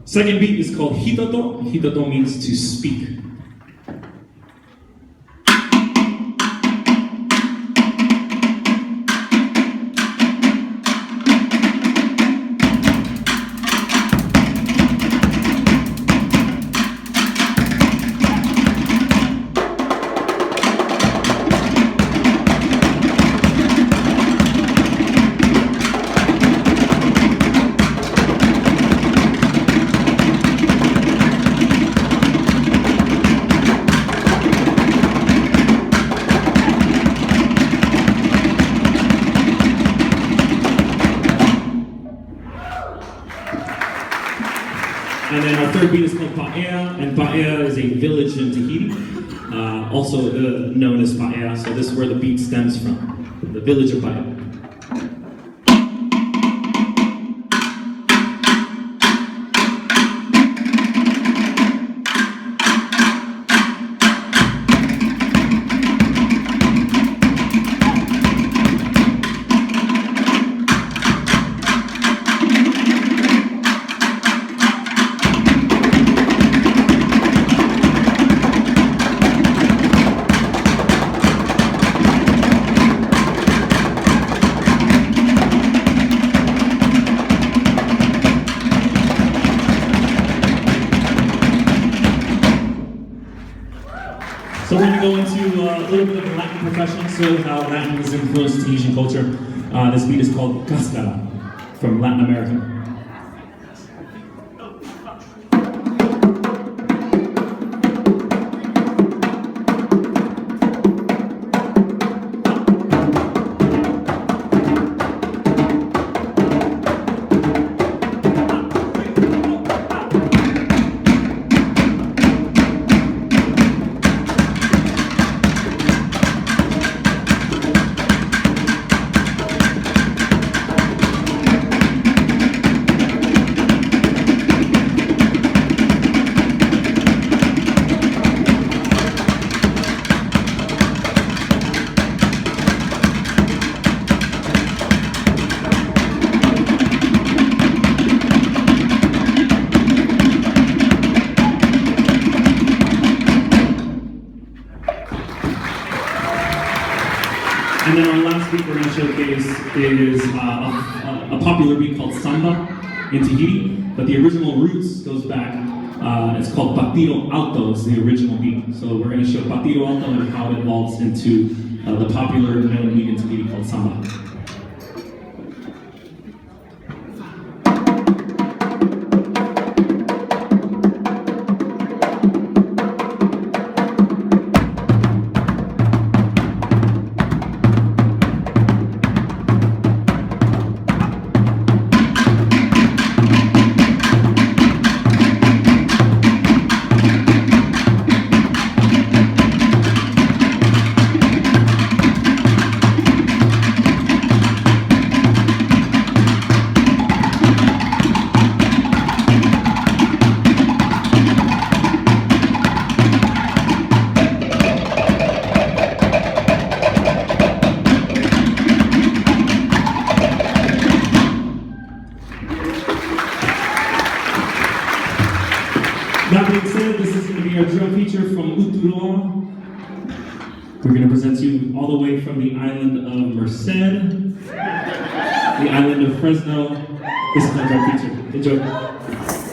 Second beat is called hitoto. Hitoto means to speak. And then our third beat is called Paea, and Paea is a village in Tahiti, also known as Paea, so this is where the beat stems from, the village of Paea. So we're going to go into a little bit of the Latin percussion, so how Latin has influenced Tahitian culture. This beat is called Cascara, from Latin America. And then our last beat we're going to showcase is a popular beat called samba in Tahiti, but the original roots goes back, it's called Patiro Alto, it's the original beat. So we're going to show Patiro Alto and how it evolves into the popular known beat in Tahiti called samba. That being said, this is going to be our drum feature from Uturoa. We're going to present you all the way from the island of Merced, the island of Fresno. This is our drum feature. Enjoy.